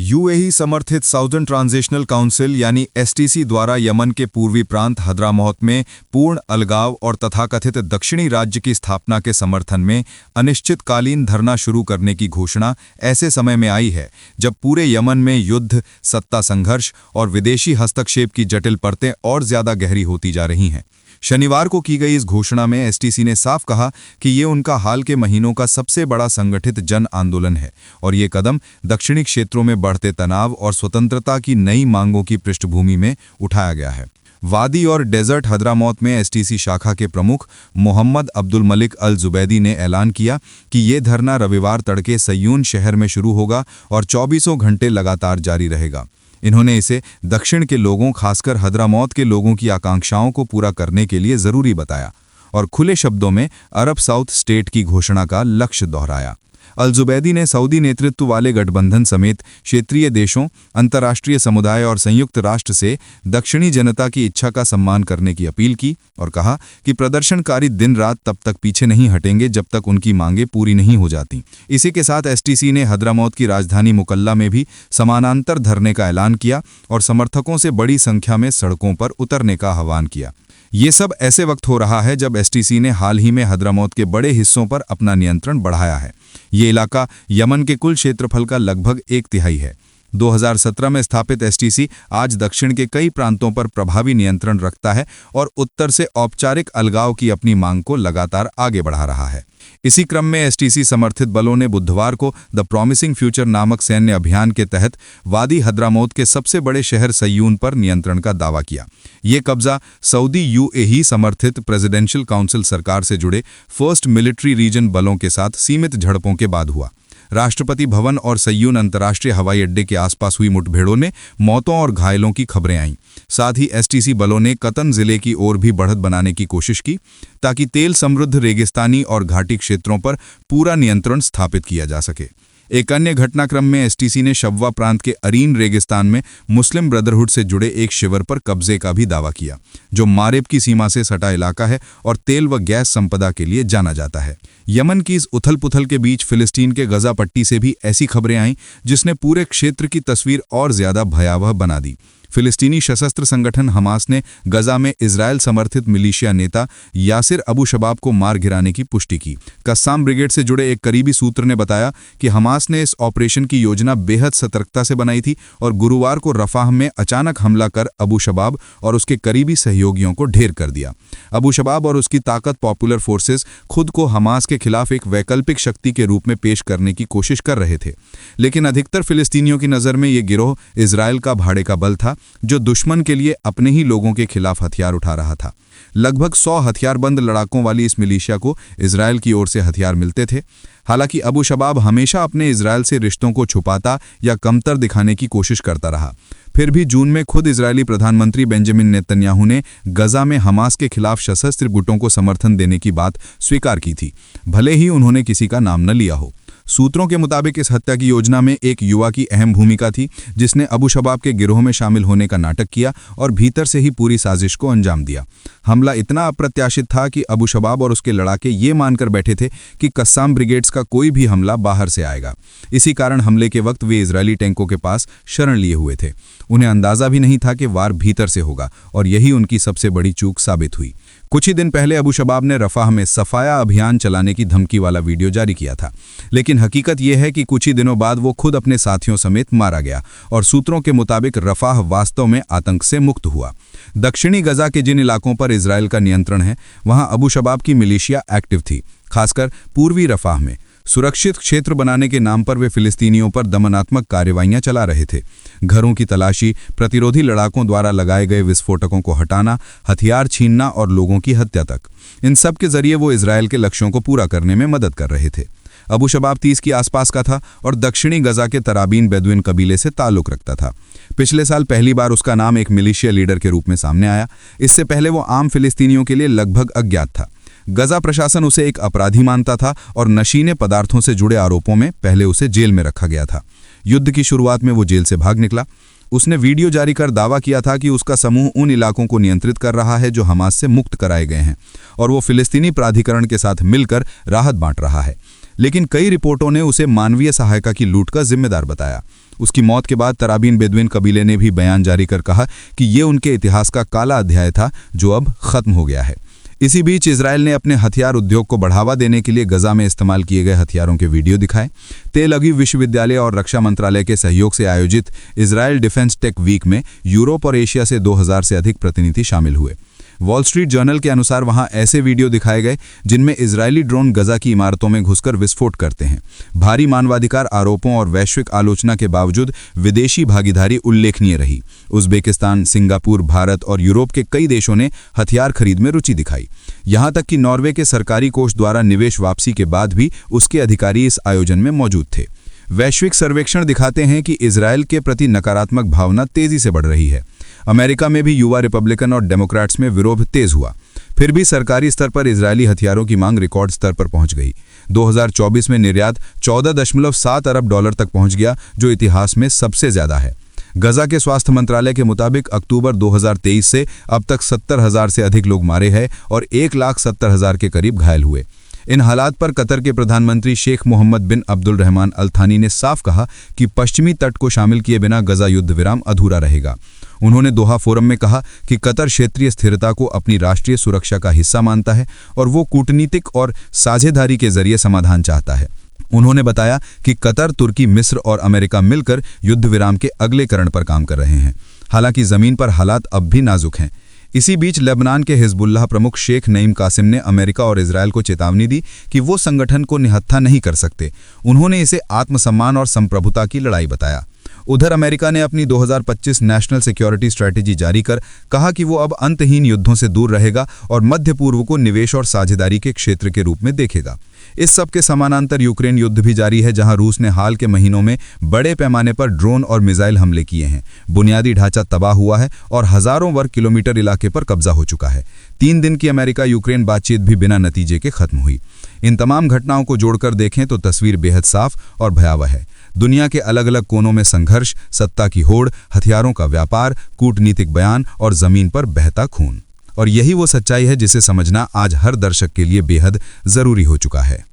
UAE समर्थित southern transitional council यानी STC द्वारा यमन के पूर्वी प्रांत हद्रामौत में पूर्ण अलगाव और तथाकथित दक्षिणी राज्य की स्थापना के समर्थन में अनिश्चितकालीन धरना शुरू करने की घोषणा ऐसे समय में आई है जब पूरे यमन में युद्ध, सत्ता संघर्ष और विदेशी हस्तक्षेप की जटिल परतें और ज्यादा गहरी होती जा रही हैं। शनिवार को की गई इस घोषणा में एसटीसी ने साफ कहा कि ये उनका हाल के महीनों का सबसे बड़ा संगठित जन आंदोलन है और ये कदम दक्षिणी क्षेत्रों में बढ़ते तनाव और स्वतंत्रता की नई मांगों की पृष्ठभूमि में उठाया गया है। वादी और डेजर्ट हद्रामौत में एसटीसी शाखा के प्रमुख मोहम्मद अब्दुल मलिक अल जुबैदी ने ऐलान किया कि ये धरना रविवार तड़के सयून शहर में शुरू होगा और 24 घंटे लगातार जारी रहेगा। इन्होंने इसे दक्षिण के लोगों, खासकर हद्रामौत के लोगों की आकांक्षाओं को पूरा करने के लिए जरूरी बताया और खुले शब्दों में अरब साउथ स्टेट की घोषणा का लक्ष्य दोहराया। अल जुबैदी ने सऊदी नेतृत्व वाले गठबंधन समेत क्षेत्रीय देशों, अंतर्राष्ट्रीय समुदाय और संयुक्त राष्ट्र से दक्षिणी जनता की इच्छा का सम्मान करने की अपील की और कहा कि प्रदर्शनकारी दिन रात तब तक पीछे नहीं हटेंगे जब तक उनकी मांगें पूरी नहीं हो जाती। इसी के साथ एसटीसी ने हद्रामौत की राजधानी मुकल्ला में भी समानांतर धरने का ऐलान किया और समर्थकों से बड़ी संख्या में सड़कों पर उतरने का आह्वान किया। ये सब ऐसे वक्त हो रहा है जब एसटीसी ने हाल ही में हद्रामौत के बड़े हिस्सों पर अपना नियंत्रण बढ़ाया है। ये इलाका यमन के कुल क्षेत्रफल का लगभग 1/3 है। 2017 में स्थापित एसटीसी आज दक्षिण के कई प्रांतों पर प्रभावी नियंत्रण रखता है और उत्तर से औपचारिक अलगाव की अपनी मांग को लगातार आगे बढ़ा रहा है। इसी क्रम में एसटीसी समर्थित बलों ने बुधवार को द प्रॉमिसिंग फ्यूचर नामक सैन्य अभियान के तहत वादी हद्रामौत के सबसे बड़े शहर सयून पर नियंत्रण का दावा किया। ये कब्जा सऊदी यूएई समर्थित प्रेसिडेंशियल काउंसिल सरकार से जुड़े फर्स्ट मिलिट्री रीजन बलों के साथ सीमित झड़पों के बाद हुआ। राष्ट्रपति भवन और सयून अंतर्राष्ट्रीय हवाई अड्डे के आसपास हुई मुठभेड़ों में मौतों और घायलों की खबरें आईं। साथ ही एसटीसी बलों ने कतन जिले की ओर भी बढ़त बनाने की कोशिश की ताकि तेल समृद्ध रेगिस्तानी और घाटी क्षेत्रों पर पूरा नियंत्रण स्थापित किया जा सके। एक अन्य घटनाक्रम में एसटीसी ने शव्वा प्रांत के अरीन रेगिस्तान में मुस्लिम ब्रदरहुड से जुड़े एक शिविर पर कब्जे का भी दावा किया, जो मारेब की सीमा से सटा इलाका है और तेल व गैस संपदा के लिए जाना जाता है। यमन की इस उथल पुथल के बीच फिलिस्तीन के गजा पट्टी से भी ऐसी खबरें आईं जिसने पूरे क्षेत्र की तस्वीर और ज्यादा भयावह बना दी। फिलिस्तीनी सशस्त्र संगठन हमास ने गजा में इजरायल समर्थित मिलिशिया नेता यासिर अबू शबाब को मार गिराने की पुष्टि की। कस्साम ब्रिगेड से जुड़े एक करीबी सूत्र ने बताया कि हमास ने इस ऑपरेशन की योजना बेहद सतर्कता से बनाई थी और गुरुवार को रफाह में अचानक हमला कर अबू शबाब और उसके करीबी सहयोगियों को ढेर कर दिया। अबू शबाब और उसकी ताकत पॉपुलर फोर्सेस खुद को हमास के खिलाफ एक वैकल्पिक शक्ति के रूप में पेश करने की कोशिश कर रहे थे, लेकिन अधिकतर फिलिस्तीनियों की नज़र में ये गिरोह इजरायल का भाड़े का बल था जो दुश्मन के लिए अपने ही लोगों के खिलाफ हथियार उठा रहा था। लगभग 100 हथियारबंद लड़ाकों वाली इस मिलिशिया को इजरायल की ओर से हथियार मिलते थे। हालांकि अबू शबाब हमेशा अपने इजरायल से रिश्तों को छुपाता या कमतर दिखाने की कोशिश करता रहा। फिर भी जून में खुद इजरायली प्रधानमंत्री बेंजामिन नेतन्याहू ने गजा में हमास के खिलाफ सशस्त्र गुटों को समर्थन देने की बात स्वीकार की थी, भले ही उन्होंने किसी का नाम न लिया हो। सूत्रों के मुताबिक इस हत्या की योजना में एक युवा की अहम भूमिका थी जिसने अबू शबाब के गिरोह में शामिल होने का नाटक किया और भीतर से ही पूरी साजिश को अंजाम दिया। हमला इतना अप्रत्याशित था कि अबू शबाब और उसके लड़ाके ये मानकर बैठे थे कि कस्साम ब्रिगेड्स का कोई भी हमला बाहर से आएगा। इसी कारण हमले के वक्त वे इजरायली टैंकों के पास शरण लिए हुए थे। उन्हें अंदाजा भी नहीं था कि वार भीतर से होगा और यही उनकी सबसे बड़ी चूक साबित हुई। कुछ ही दिन पहले अबू शबाब ने रफाह में सफाया अभियान चलाने की धमकी वाला वीडियो जारी किया था, लेकिन हकीकत यह है कि कुछ ही दिनों बाद वो खुद अपने साथियों समेत मारा गया और सूत्रों के मुताबिक रफाह वास्तव में आतंक से मुक्त हुआ। दक्षिणी गजा के जिन इलाकों पर इजरायल का नियंत्रण है वहां अबू शबाब की मिलिशिया एक्टिव थी, खासकर पूर्वी रफाह में। सुरक्षित क्षेत्र बनाने के नाम पर वे फिलिस्तीनियों पर दमनात्मक कार्रवाइयां चला रहे थे। घरों की तलाशी, प्रतिरोधी लड़ाकों द्वारा लगाए गए विस्फोटकों को हटाना, हथियार छीनना और लोगों की हत्या तक, इन सब के जरिए वो इजरायल के लक्ष्यों को पूरा करने में मदद कर रहे थे। अबू शबाब 30 की आसपास का था और दक्षिणी गजा के तराबीन बेदुइन कबीले से ताल्लुक रखता था। पिछले साल पहली बार उसका नाम एक मिलिशिया लीडर के रूप में सामने आया। इससे पहले वो आम फिलिस्तीनियों के लिए लगभग अज्ञात था। गजा प्रशासन उसे एक अपराधी मानता था और नशीले पदार्थों से जुड़े आरोपों में पहले उसे जेल में रखा गया था। युद्ध की शुरुआत में वो जेल से भाग निकला। उसने वीडियो जारी कर दावा किया था कि उसका समूह उन इलाकों को नियंत्रित कर रहा है जो हमास से मुक्त कराए गए हैं और वो फिलिस्तीनी प्राधिकरण के साथ मिलकर राहत बांट रहा है। लेकिन कई रिपोर्टों ने उसे मानवीय सहायता की लूट का जिम्मेदार बताया। उसकी मौत के बाद तराबीन बेदुइन कबीले ने भी बयान जारी कर कहा कि ये उनके इतिहास का काला अध्याय था जो अब खत्म हो गया है। इसी बीच इजराइल ने अपने हथियार उद्योग को बढ़ावा देने के लिए गजा में इस्तेमाल किए गए हथियारों के वीडियो दिखाए। तेल अवीव विश्वविद्यालय और रक्षा मंत्रालय के सहयोग से आयोजित इजराइल डिफेंस टेक वीक में यूरोप और एशिया से 2000 से अधिक प्रतिनिधि शामिल हुए। वॉल स्ट्रीट जर्नल के अनुसार वहां ऐसे वीडियो दिखाए गए जिनमें इजरायली ड्रोन गजा की इमारतों में घुसकर विस्फोट करते हैं। भारी मानवाधिकार आरोपों और वैश्विक आलोचना के बावजूद विदेशी भागीदारी उल्लेखनीय रही। उज़्बेकिस्तान, सिंगापुर, भारत और यूरोप के कई देशों ने हथियार खरीद में रुचि दिखाई। यहां तक कि नॉर्वे के सरकारी कोष द्वारा निवेश वापसी के बाद भी उसके अधिकारी इस आयोजन में मौजूद थे। वैश्विक सर्वेक्षण दिखाते हैं कि इजरायल के प्रति नकारात्मक भावना तेजी से बढ़ रही है। अमेरिका में भी युवा रिपब्लिकन और डेमोक्रेट्स में विरोध तेज हुआ। फिर भी सरकारी स्तर पर इजरायली हथियारों की मांग रिकॉर्ड स्तर पर पहुंच गई। 2024 में निर्यात 14.7 अरब डॉलर तक पहुंच गया, जो इतिहास में सबसे ज्यादा है। गजा के स्वास्थ्य मंत्रालय के मुताबिक अक्टूबर 2023 से अब तक 70,000 से अधिक लोग मारे हैं और 1,70,000 के करीब घायल हुए। इन हालात पर कतर के प्रधानमंत्री शेख मोहम्मद बिन अब्दुल रहमान अल थानी ने साफ कहा कि पश्चिमी तट को शामिल किए बिना गजा युद्ध विराम अधूरा रहेगा। उन्होंने दोहा फोरम में कहा कि कतर क्षेत्रीय स्थिरता को अपनी राष्ट्रीय सुरक्षा का हिस्सा मानता है और वो कूटनीतिक और साझेदारी के जरिए समाधान चाहता है। उन्होंने बताया कि कतर, तुर्की, मिस्र और अमेरिका मिलकर युद्ध विराम के अगले चरण पर काम कर रहे हैं। हालांकि जमीन पर हालात अब भी नाजुक हैं। इसी बीच लेबनान के हिजबुल्लाह प्रमुख शेख नईम कासिम ने अमेरिका और इजरायल को चेतावनी दी कि वो संगठन को निहत्था नहीं कर सकते। उन्होंने इसे आत्मसम्मान और संप्रभुता की लड़ाई बताया। उधर अमेरिका ने अपनी 2025 नेशनल सिक्योरिटी स्ट्रेटेजी जारी कर कहा कि वो अब अंतहीन युद्धों से दूर रहेगा और मध्य पूर्व को निवेश और साझेदारी के क्षेत्र के रूप में देखेगा। इस सब के समानांतर यूक्रेन युद्ध भी जारी है, जहां रूस ने हाल के महीनों में बड़े पैमाने पर ड्रोन और मिसाइल हमले किए हैं। बुनियादी ढांचा तबाह हुआ है और हजारों वर्ग किलोमीटर इलाके पर कब्जा हो चुका है। 3 दिन की अमेरिका यूक्रेन बातचीत भी बिना नतीजे के खत्म हुई। इन तमाम घटनाओं को जोड़कर देखें तो तस्वीर बेहद साफ और भयावह है। दुनिया के अलग अलग कोनों में संघर्ष, सत्ता की होड़, हथियारों का व्यापार, कूटनीतिक बयान और जमीन पर बहता खून। और यही वो सच्चाई है जिसे समझना आज हर दर्शक के लिए बेहद जरूरी हो चुका है।